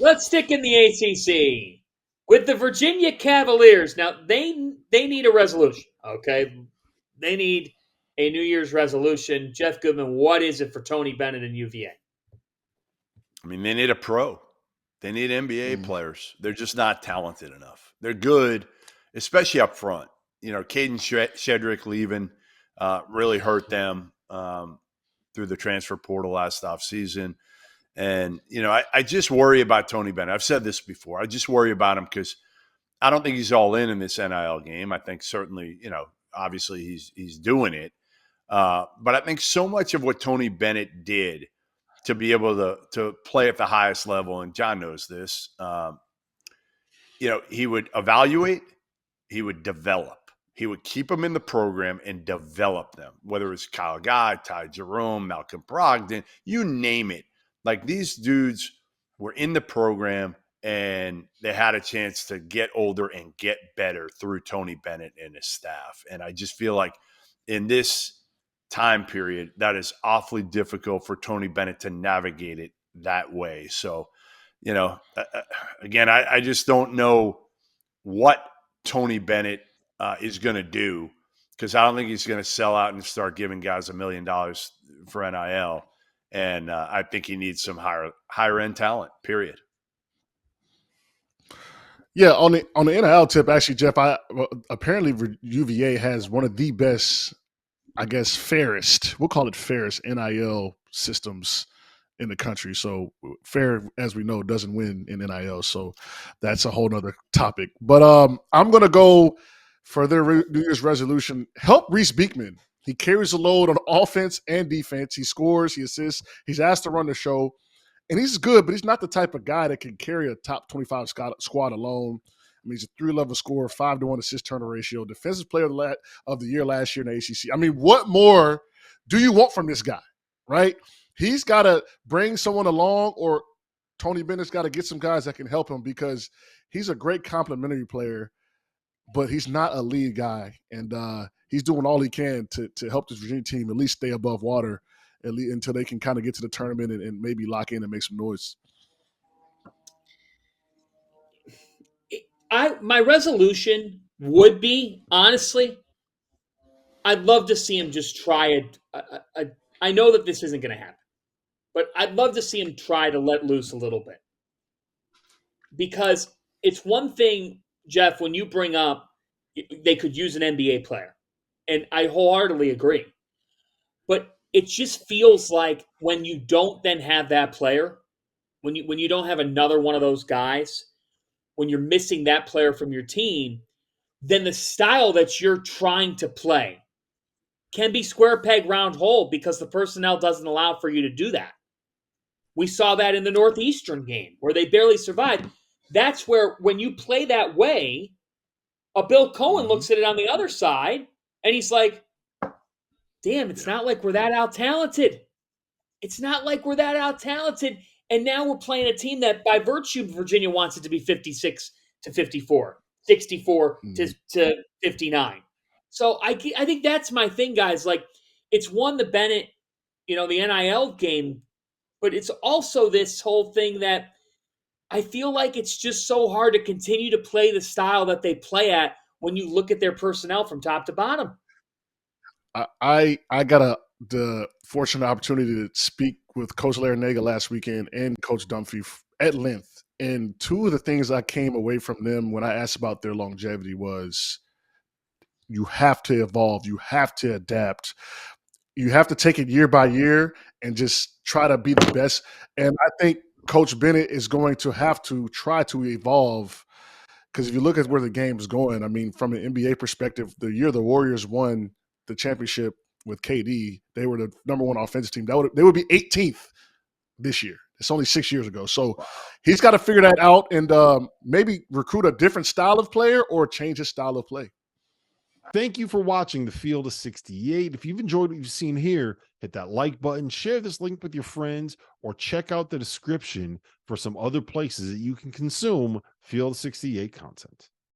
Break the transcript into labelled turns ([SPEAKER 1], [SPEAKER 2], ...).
[SPEAKER 1] Let's stick in the ACC with the Virginia Cavaliers. Now they need a resolution. Okay, they need a New Year's resolution. Jeff Goodman, what is it for Tony Bennett and UVA?
[SPEAKER 2] I mean, they need a pro. They need NBA players. They're just not talented enough. They're good, especially up front. You know, Caden Shedrick leaving really hurt them through the transfer portal last offseason. And, you know, I just worry about Tony Bennett. I've said this before. I just worry about him because I don't think he's all in this NIL game. I think certainly, you know, obviously he's doing it. But I think so much of what Tony Bennett did to be able to play at the highest level, and John knows this, you know, he would evaluate, he would develop. He would keep them in the program and develop them, whether it's Kyle Guy, Ty Jerome, Malcolm Brogdon, you name it. Like, these dudes were in the program and they had a chance to get older and get better through Tony Bennett and his staff. And I just feel like in this time period, that is awfully difficult for Tony Bennett to navigate it that way. So, you know, again, I just don't know what Tony Bennett is going to do, because I don't think he's going to sell out and start giving guys $1 million for NIL. And I think he needs some higher end talent, period.
[SPEAKER 3] Yeah, on the NIL tip, actually, Jeff, apparently UVA has one of the best, I guess, fairest, we'll call it fairest NIL systems in the country. So fair, as we know, doesn't win in NIL. So that's a whole nother topic. But I'm going to go for their New Year's resolution. Help Reece Beekman. He carries the load on offense and defense. He scores, he assists. He's asked to run the show. And he's good, but he's not the type of guy that can carry a top 25 squad alone. I mean, he's a 3-level scorer, 5-to-1 assist-turner ratio, defensive player of the year last year in the ACC. I mean, what more do you want from this guy, right? He's got to bring someone along, or Tony Bennett's got to get some guys that can help him, because he's a great complementary player, but he's not a lead guy. And he's doing all he can to help this Virginia team at least stay above water until they can kind of get to the tournament and maybe lock in and make some noise.
[SPEAKER 1] My resolution would be, honestly, I'd love to see him just try it. I know that this isn't going to happen, but I'd love to see him try to let loose a little bit. Because it's one thing, Jeff, when you bring up they could use an NBA player, and I wholeheartedly agree. But it just feels like when you don't then have that player, when you don't have another one of those guys, when you're missing that player from your team, then the style that you're trying to play can be square peg, round hole, because the personnel doesn't allow for you to do that. We saw that in the Northeastern game where they barely survived. That's where, when you play that way, a Bill Cohen looks at it on the other side and he's like, damn, it's not like we're that out-talented. It's not like we're that out-talented. And now we're playing a team that, by virtue, Virginia wants it to be 56 to 54, 64 to 59. So I think that's my thing, guys. Like, it's one, the Bennett, the NIL game, but it's also this whole thing that I feel like it's just so hard to continue to play the style that they play at when you look at their personnel from top to bottom.
[SPEAKER 3] I got the fortunate opportunity to speak with Coach Larinaga last weekend and Coach Dunphy at length. And two of the things I came away from them when I asked about their longevity was, you have to evolve. You have to adapt. You have to take it year by year and just try to be the best. And I think Coach Bennett is going to have to try to evolve, because if you look at where the game is going, I mean, from an NBA perspective, the year the Warriors won the championship with KD, they were the number one offensive team. They would be 18th this year. It's only 6 years ago. So he's got to figure that out and maybe recruit a different style of player or change his style of play.
[SPEAKER 4] Thank you for watching the Field of 68. If you've enjoyed what you've seen here, hit that like button, share this link with your friends, or check out the description for some other places that you can consume Field of 68 content.